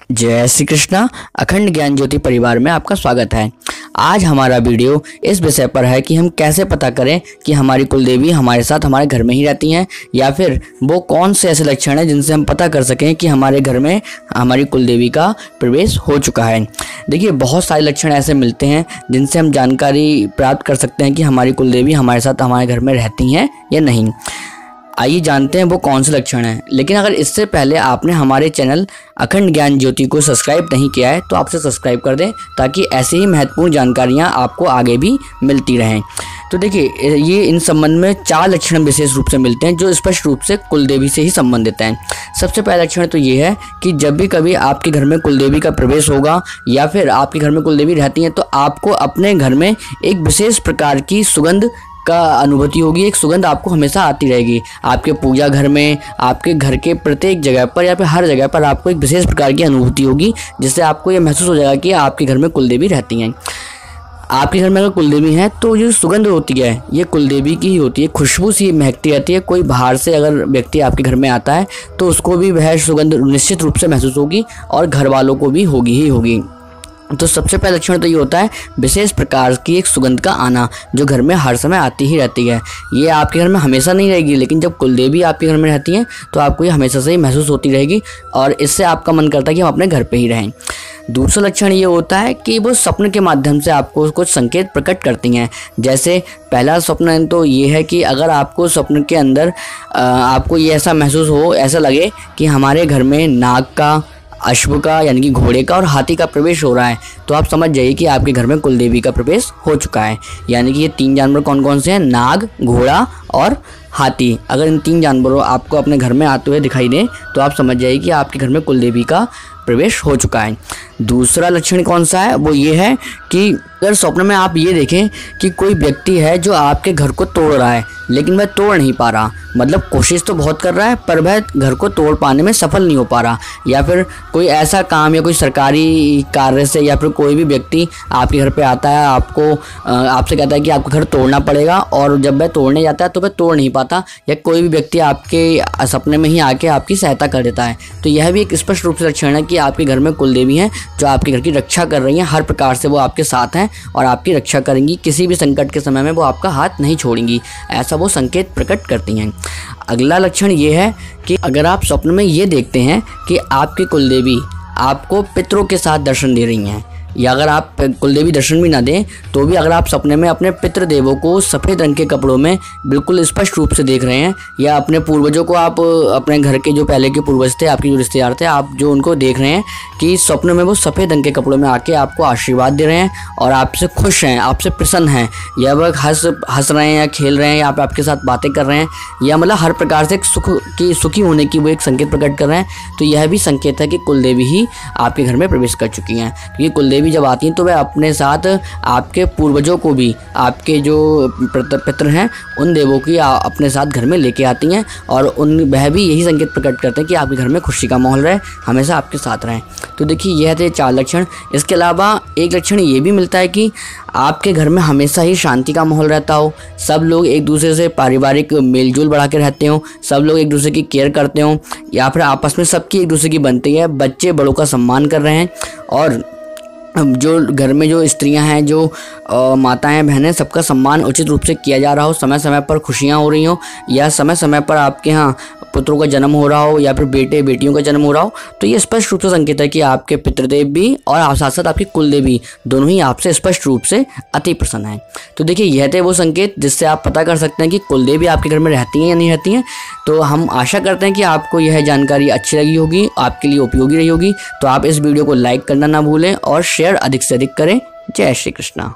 जय श्री कृष्णा। अखंड ज्ञान ज्योति परिवार में आपका स्वागत है। आज हमारा वीडियो इस विषय पर है कि हम कैसे पता करें कि हमारी कुलदेवी हमारे साथ हमारे घर में ही रहती हैं या फिर वो कौन से ऐसे लक्षण हैं जिनसे हम पता कर सकें कि हमारे घर में हमारी कुलदेवी का प्रवेश हो चुका है। देखिए, बहुत सारे लक्षण ऐसे मिलते हैं जिनसे हम जानकारी प्राप्त कर सकते हैं कि हमारी कुलदेवी हमारे साथ हमारे घर में रहती हैं या नहीं। आइए जानते हैं वो कौन से लक्षण हैं। लेकिन अगर इससे पहले आपने हमारे चैनल अखंड ज्ञान ज्योति को सब्सक्राइब नहीं किया है तो आपसे सब्सक्राइब कर दें ताकि ऐसी ही महत्वपूर्ण जानकारियां आपको आगे भी मिलती रहें। तो देखिए, ये इन संबंध में 4 लक्षण विशेष रूप से मिलते हैं जो स्पष्ट रूप से कुलदेवी से ही संबंधित हैं। सबसे पहला लक्षण तो ये है कि जब भी कभी आपके घर में कुलदेवी का प्रवेश होगा या फिर आपके घर में कुलदेवी रहती हैं तो आपको अपने घर में एक विशेष प्रकार की सुगंध का अनुभूति होगी। एक सुगंध आपको हमेशा आती रहेगी। आपके पूजा घर में, आपके घर के प्रत्येक जगह पर या फिर हर जगह पर आपको एक विशेष प्रकार की अनुभूति होगी जिससे आपको ये महसूस हो जाएगा कि आपके घर में कुलदेवी रहती हैं। आपके घर में अगर कुलदेवी है तो ये सुगंध होती है ये कुलदेवी की ही होती है। खुशबू सी महकती रहती है। कोई बाहर से अगर व्यक्ति आपके घर में आता है तो उसको भी वह सुगंध निश्चित रूप से महसूस होगी और घर वालों को भी होगी ही होगी। तो सबसे पहला लक्षण तो ये होता है विशेष प्रकार की एक सुगंध का आना जो घर में हर समय आती ही रहती है। ये आपके घर में हमेशा नहीं रहेगी, लेकिन जब कुलदेवी आपके घर में रहती हैं तो आपको ये हमेशा से ही महसूस होती रहेगी और इससे आपका मन करता है कि हम अपने घर पे ही रहें। दूसरा लक्षण ये होता है कि वो स्वप्न के माध्यम से आपको कुछ संकेत प्रकट करती हैं। जैसे पहला स्वप्न तो ये है कि अगर आपको स्वप्न के अंदर आपको ये ऐसा महसूस हो, ऐसा लगे कि हमारे घर में नाग का, अश्व का यानी कि घोड़े का और हाथी का प्रवेश हो रहा है तो आप समझ जाइए कि आपके घर में कुलदेवी का प्रवेश हो चुका है। यानी कि ये 3 जानवर कौन कौन से हैं? नाग, घोड़ा और हाथी। अगर इन 3 जानवरों आपको अपने घर में आते हुए दिखाई दें तो आप समझ जाइए कि आपके घर में कुलदेवी का प्रवेश हो चुका है। दूसरा लक्षण कौन सा है? वो ये है कि अगर स्वप्न में आप ये देखें कि कोई व्यक्ति है जो आपके घर को तोड़ रहा है लेकिन वह तोड़ नहीं पा रहा, मतलब कोशिश तो बहुत कर रहा है पर वह घर को तोड़ पाने में सफल नहीं हो पा रहा, या फिर कोई ऐसा काम या कोई सरकारी कार्य से या फिर कोई भी व्यक्ति आपके घर पे आता है, आपसे कहता है कि आपको घर तोड़ना पड़ेगा और जब वह तोड़ने जाता है तो वह तोड़ नहीं पाता, या कोई भी व्यक्ति आपके सपने में ही आके आपकी सहायता कर देता है। तो यह भी एक स्पष्ट रूप से लक्षण है कि आपके घर में कुलदेवी हैं जो आपके घर की रक्षा कर रही हैं। हर प्रकार से वो आपके साथ हैं और आपकी रक्षा करेंगी। किसी भी संकट के समय में वो आपका हाथ नहीं छोड़ेंगी, ऐसा वो संकेत प्रकट करती हैं। अगला लक्षण ये है कि अगर आप स्वप्न में ये देखते हैं कि आपकी कुलदेवी आपको पितरों के साथ दर्शन दे रही हैं, या अगर आप कुलदेवी दर्शन भी ना दें तो भी अगर आप सपने में अपने पितृ देवों को सफ़ेद रंग के कपड़ों में बिल्कुल स्पष्ट रूप से देख रहे हैं, या अपने पूर्वजों को आप अपने घर के जो पहले के पूर्वज थे, आपके जो रिश्तेदार थे, आप जो उनको देख रहे हैं कि स्वप्न में वो सफ़ेद रंग के कपड़ों में आके आपको आशीर्वाद दे रहे हैं और आपसे खुश हैं, आपसे प्रसन्न हैं, या वह हंस रहे हैं या खेल रहे हैं या आपके साथ बातें कर रहे हैं, या मतलब हर प्रकार से सुखी होने की वो एक संकेत प्रकट कर रहे हैं, तो यह भी संकेत है कि कुलदेवी ही आपके घर में प्रवेश कर चुकी हैं। क्योंकि कुलदेवी जब आती हैं तो वह अपने साथ आपके पूर्वजों को भी, आपके जो पितृ हैं उन देवों की अपने साथ घर में लेके आती हैं और वह भी यही संकेत प्रकट करते हैं कि आपके घर में खुशी का माहौल रहे, हमेशा आपके साथ रहें। तो देखिए, यह थे 4 लक्षण। इसके अलावा एक लक्षण ये भी मिलता है कि आपके घर में हमेशा ही शांति का माहौल रहता हो, सब लोग एक दूसरे से पारिवारिक मेलजोल बढ़ा के रहते हो, सब लोग एक दूसरे की केयर करते हो, या फिर आपस में सबकी एक दूसरे की बनती है, बच्चे बड़ों का सम्मान कर रहे हैं, और जो घर में जो स्त्रियां हैं, जो माताएं बहनें, सबका सम्मान उचित रूप से किया जा रहा हो, समय समय पर खुशियां हो रही हो, या समय समय पर आपके यहाँ पुत्रों का जन्म हो रहा हो या फिर बेटे बेटियों का जन्म हो रहा हो, तो ये स्पष्ट रूप से संकेत है कि आपके पितृदेव भी और साथ साथ आपकी कुलदेवी दोनों ही आपसे स्पष्ट रूप से अति प्रसन्न हैं। तो देखिए, यह थे वो संकेत जिससे आप पता कर सकते हैं कि कुलदेवी आपके घर में रहती हैं या नहीं रहती हैं। तो हम आशा करते हैं कि आपको यह जानकारी अच्छी लगी होगी, आपके लिए उपयोगी रही होगी। तो आप इस वीडियो को लाइक करना ना भूलें और शेयर अधिक से अधिक करें। जय श्री कृष्णा।